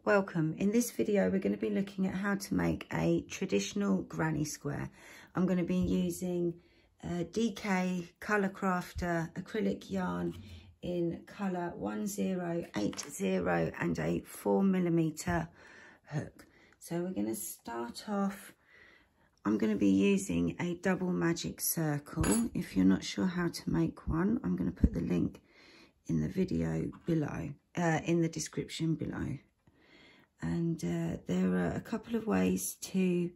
Welcome. In this video we're going to be looking at how to make a traditional granny square. I'm going to be using DK Colour Crafter acrylic yarn in colour 1080 and a 4mm hook. So we're going to start off. I'm going to be using a double magic circle. If you're not sure how to make one, I'm going to put the link in the video below, in the description below. And there are a couple of ways to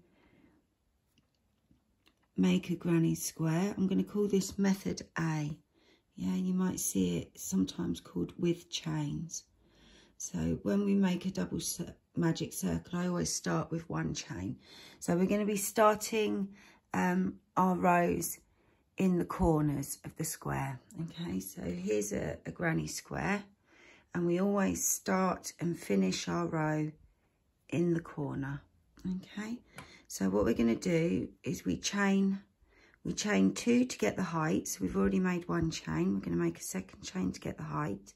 make a granny square. I'm going to call this method A. Yeah, you might see it sometimes called with chains. So when we make a double magic circle, I always start with one chain. So we're going to be starting our rows in the corners of the square. Okay, so here's a granny square. And we always start and finish our row in the corner. Okay, so what we're going to do is we chain 2 to get the height. So we've already made one chain. We're going to make a second chain to get the height,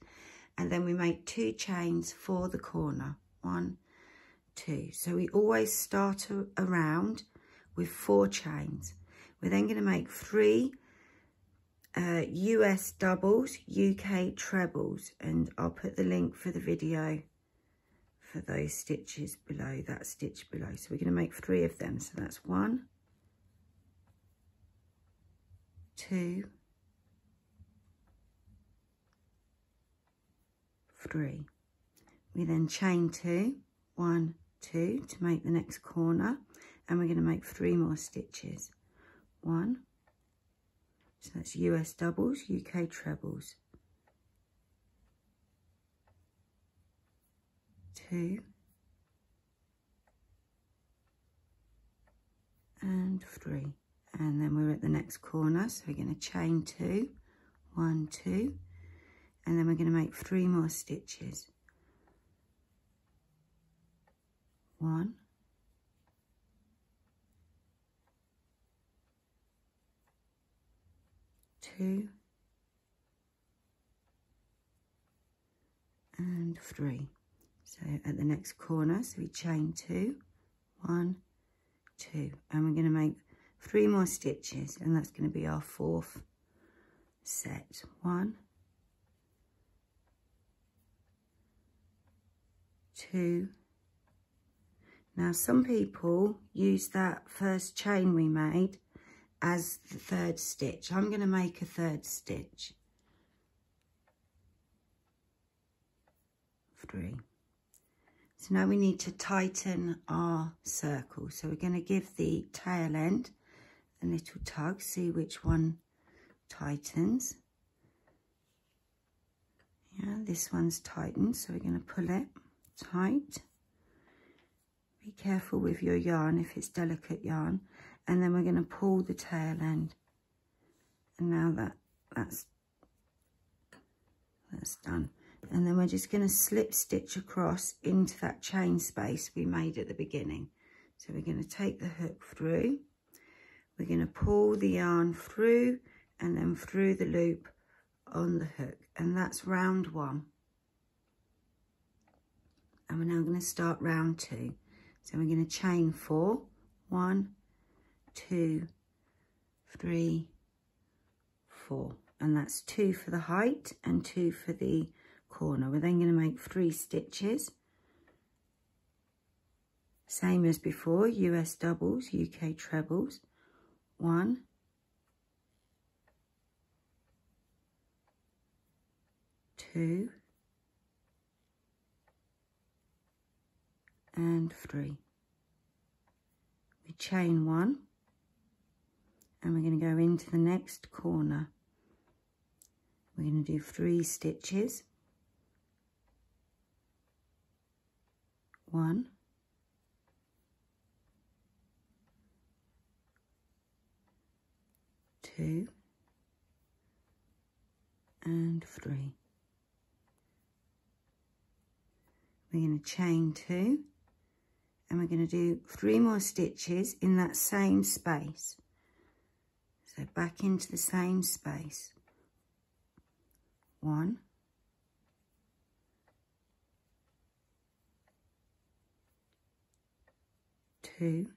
and then we make 2 chains for the corner. 1, 2. So we always start around with 4 chains. We're then going to make 3 US doubles, UK trebles, and I'll put the link for the video for those stitches below, that stitch below. So we're going to make 3 of them. So that's 1, 2, 3. We then chain 2, 1, 2 to make the next corner, and we're going to make 3 more stitches. 1. So that's US doubles, UK trebles. 2 and 3. And then we're at the next corner, so we're going to chain 2, 1, 2, and then we're going to make 3 more stitches. 1, 2 and 3. So at the next corner, so we chain 2, 1, 2, and we're going to make 3 more stitches, and that's going to be our 4th set. 1, 2. Now some people use that first chain we made as the 3rd stitch. I'm going to make a 3rd stitch. 3. So now we need to tighten our circle. So we're going to give the tail end a little tug, see which one tightens. Yeah, this one's tightened, so we're going to pull it tight. Be careful with your yarn if it's delicate yarn. And then we're going to pull the tail end. And now that's done. And then we're just going to slip stitch across into that chain space we made at the beginning. So we're going to take the hook through. We're going to pull the yarn through and then through the loop on the hook. And that's round 1. And we're now going to start round 2. So we're going to chain 4. 1, 2, 3, 4. And that's 2 for the height and 2 for the corner. We're then going to make 3 stitches, same as before, US doubles, UK trebles. 1, 2 and 3. We chain 1 and we're going to go into the next corner. We're going to do 3 stitches. 1, 2 and 3. We're going to chain 2 and we're going to do 3 more stitches in that same space. So back into the same space. 1, 2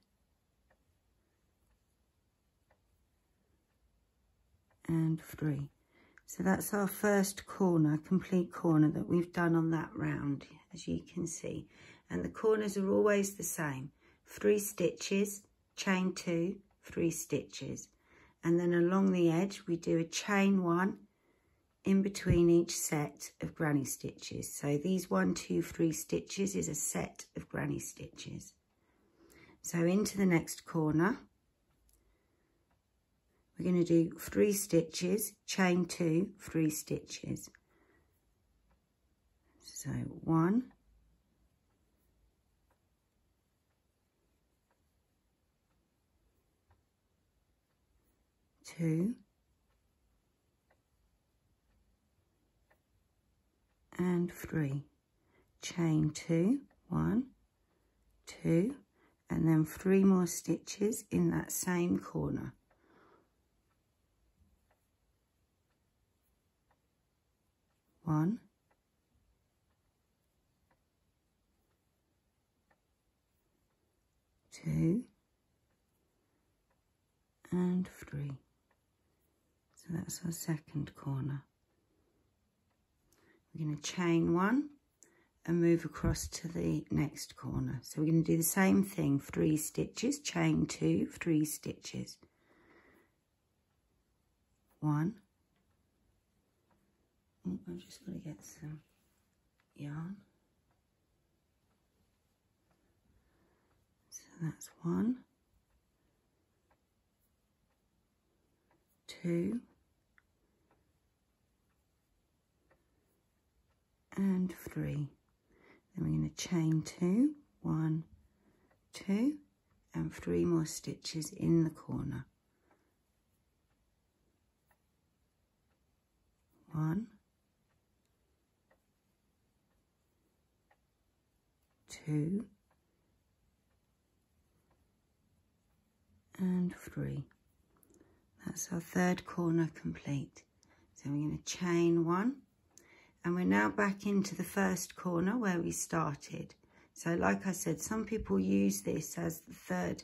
and 3. So that's our first corner, complete corner that we've done on that round, as you can see. And the corners are always the same. 3 stitches, chain 2, 3 stitches. And then along the edge, we do a chain 1 in between each set of granny stitches. So these 1, 2, 3 stitches is a set of granny stitches. So into the next corner, we're going to do 3 stitches, chain 2, 3 stitches. So 1, 2, and 3. Chain 2, 1, 2, and then 3 more stitches in that same corner. 1, 2, and 3. So that's our second corner. We're going to chain 1 and move across to the next corner. So we're going to do the same thing, 3 stitches, chain 2, 3 stitches. 1. Oh, I've just got to get some yarn. So that's 1, 2, and 3. Then we're going to chain 2, 1, 2, and 3 more stitches in the corner. 1, 2, and 3. That's our third corner complete. So we're going to chain 1, and we're now back into the first corner where we started. So like I said, some people use this as the third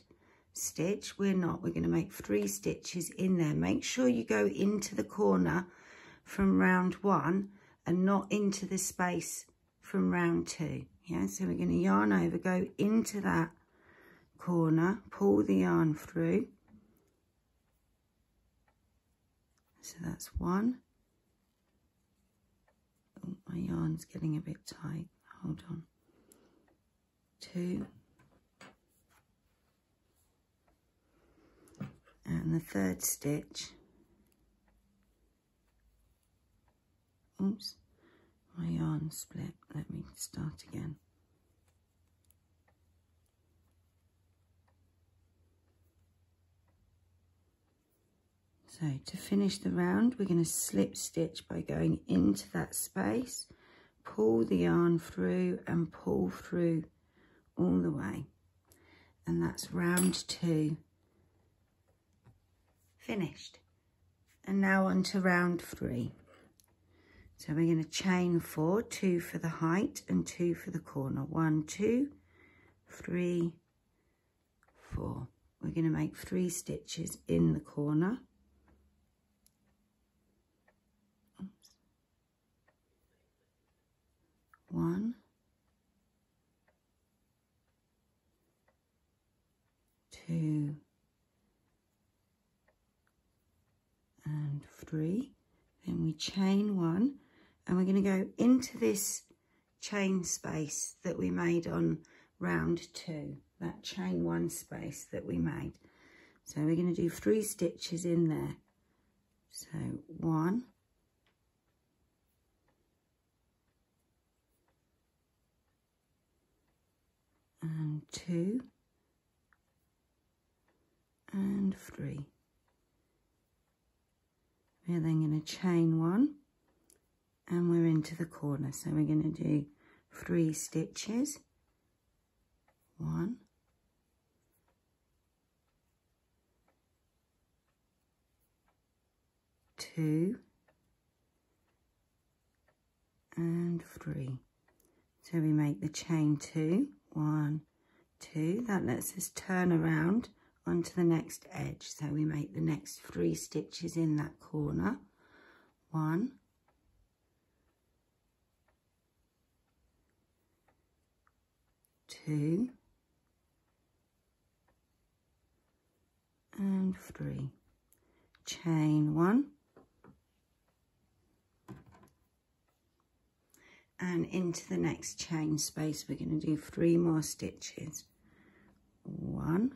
stitch. We're not. We're going to make 3 stitches in there. Make sure you go into the corner from round 1 and not into the space from round 2. Yeah, so we're going to yarn over, go into that corner, pull the yarn through. So that's 1. Oh, my yarn's getting a bit tight. Hold on. 2. And the third stitch. Oops, my yarn split. Let me start again. So to finish the round, we're going to slip stitch by going into that space, pull the yarn through and pull through all the way. And that's round 2 finished. And now on to round 3. So we're going to chain 4, 2 for the height and 2 for the corner. 1, 2, 3, 4. We're going to make 3 stitches in the corner. Oops. 1, 2, and 3. Then we chain 1. And we're going to go into this chain space that we made on round 2, that chain 1 space that we made. So we're going to do 3 stitches in there. So 1, 2, and 3. We're then going to chain 1. And we're into the corner, so we're going to do 3 stitches. 1, 2, and 3. So we make the chain 2, 1, 2. That lets us turn around onto the next edge. So we make the next 3 stitches in that corner. 1, 2, and 3. Chain 1, and into the next chain space we're going to do 3 more stitches. 1,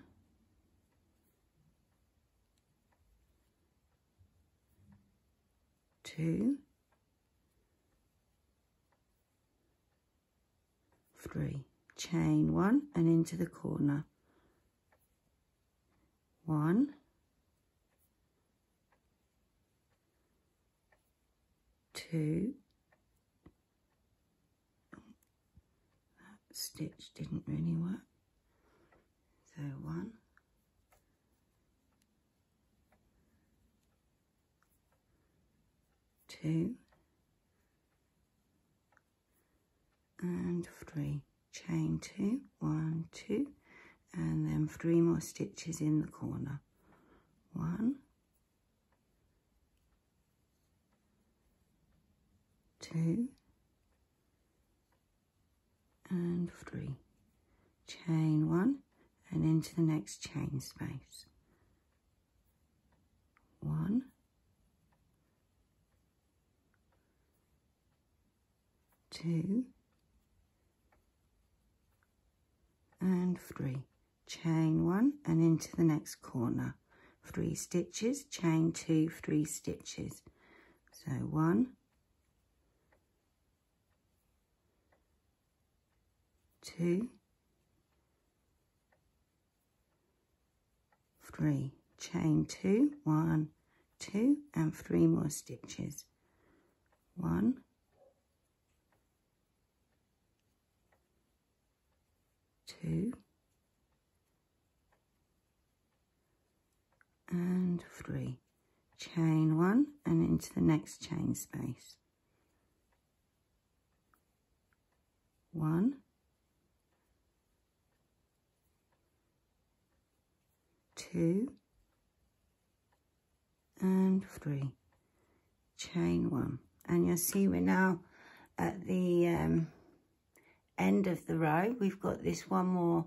2, 3. Chain 1 and into the corner. 1, 2. That stitch didn't really work. So 1, 2, and 3. Chain 2, 1, 2, and then 3 more stitches in the corner. 1, 2, and 3. Chain 1 and into the next chain space. 1, 2, and 3. Chain 1 and into the next corner. 3 stitches, chain 2, 3 stitches. So 1, 2, 3. Chain 2, 1, 2, and 3 more stitches. 1, 2, and 3. Chain 1 and into the next chain space. 1, 2, and 3. Chain 1. And you'll see we're now at the end of the row. We've got this one more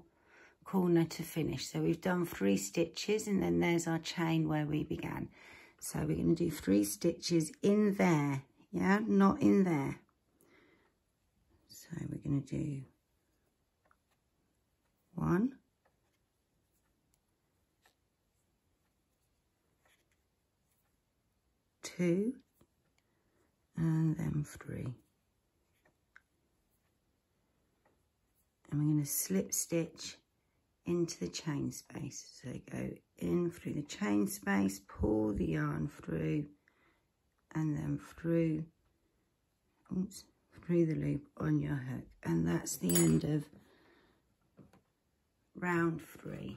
corner to finish. So we've done 3 stitches and then there's our chain where we began. So we're going to do 3 stitches in there, yeah, not in there. So we're going to do 1, 2, and then 3. And we're going to slip stitch into the chain space. So go in through the chain space, pull the yarn through, and then through, oops, through the loop on your hook. And that's the end of round 3,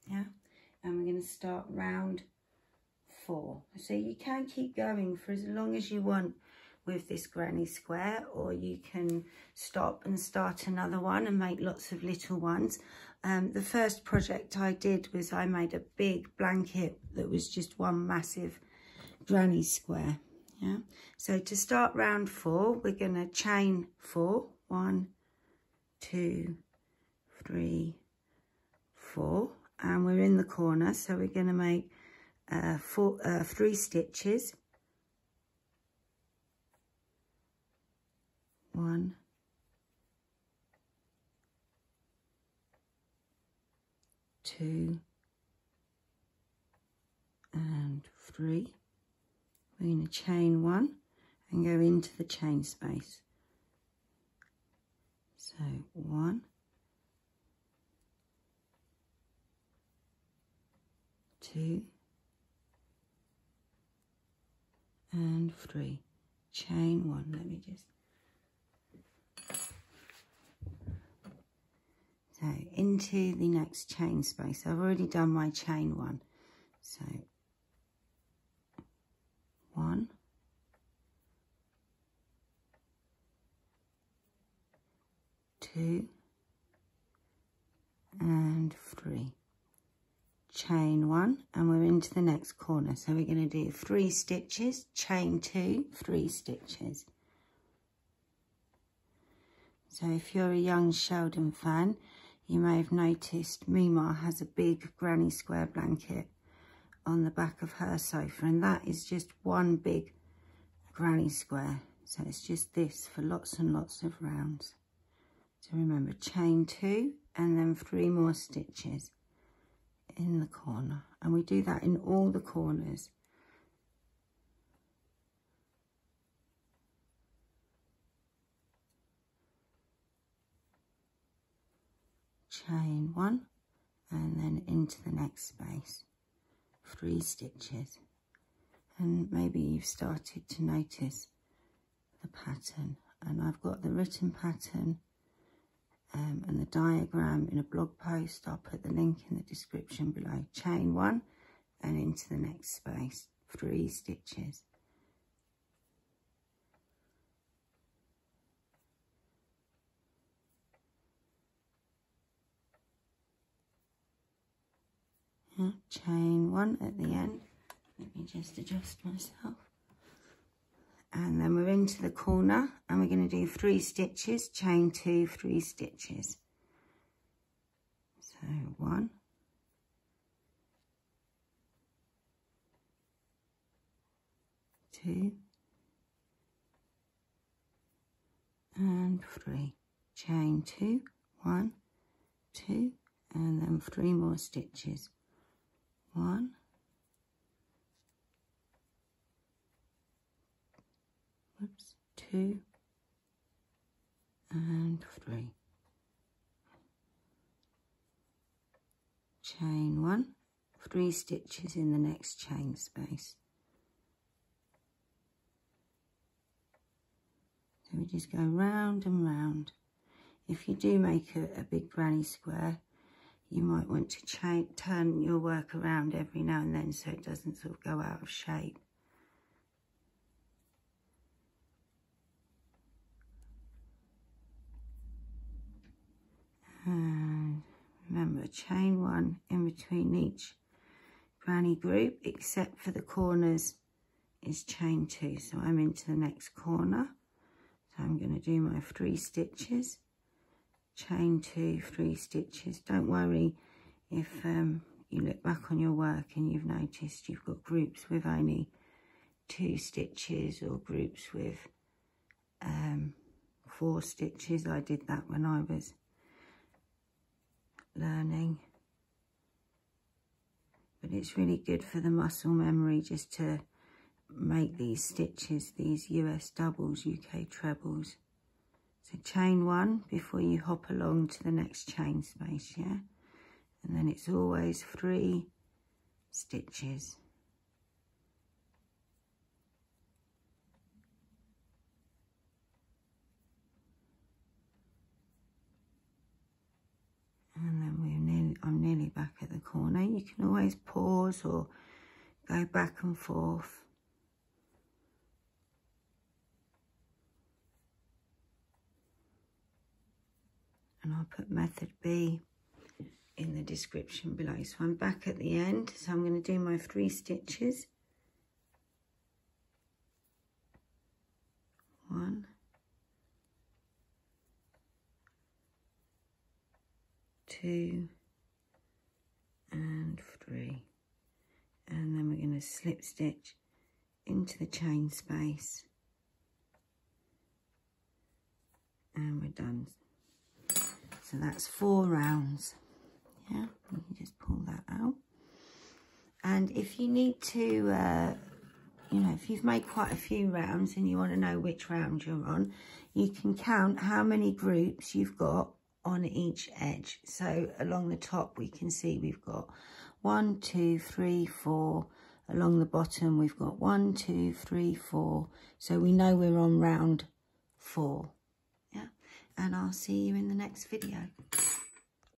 yeah? And we're going to start round 4. So you can keep going for as long as you want with this granny square, or you can stop and start another one and make lots of little ones. The first project I did was I made a big blanket that was just one massive granny square, yeah? So to start round 4, we're going to chain 4, 1, 2, 3, 4, and we're in the corner, so we're going to make 3 stitches. 1, 2, and 3. We're going to chain 1 and go into the chain space. So 1, 2, and 3. Chain 1. Let me just. So into the next chain space. I've already done my chain 1. So 1, 2, 1, and we're into the next corner. So we're going to do 3 stitches, chain 2, 3 stitches. So if you're a young Sheldon fan, you may have noticed Mima has a big granny square blanket on the back of her sofa, and that is just one big granny square. So it's just this for lots and lots of rounds. So remember, chain 2 and then 3 more stitches in the corner, and we do that in all the corners. Chain 1 and then into the next space, 3 stitches. And maybe you've started to notice the pattern, and I've got the written pattern and the diagram in a blog post. I'll put the link in the description below. Chain 1 and into the next space, 3 stitches. Chain 1 at the end. Let me just adjust myself. And then we're into the corner, and we're going to do 3 stitches, chain 2, 3 stitches. So 1, 2, and 3. Chain 2, 1, 2, and then 3 more stitches. 1, 2, and 3. Chain 1, 3 stitches in the next chain space. So we just go round and round. If you do make a big granny square, you might want to turn your work around every now and then so it doesn't sort of go out of shape. And remember, chain 1 in between each granny group, except for the corners, is chain 2. So I'm into the next corner. So I'm going to do my 3 stitches, chain 2, 3 stitches. Don't worry if you look back on your work and you've noticed you've got groups with only 2 stitches or groups with 4 stitches. I did that when I was learning, but it's really good for the muscle memory just to make these stitches, these US doubles, UK trebles. So chain 1 before you hop along to the next chain space, yeah, and then it's always 3 stitches. And then I'm nearly back at the corner. You can always pause or go back and forth. And I'll put method B in the description below. So I'm back at the end. So I'm going to do my 3 stitches. 1, 2, and 3, and then we're going to slip stitch into the chain space, and we're done. So that's 4 rounds. Yeah, you can just pull that out. And if you need to, you know, if you've made quite a few rounds and you want to know which round you're on, you can count how many groups you've got on each edge. So along the top we can see we've got 1, 2, 3, 4. Along the bottom we've got 1, 2, 3, 4. So we know we're on round 4. Yeah, and I'll see you in the next video.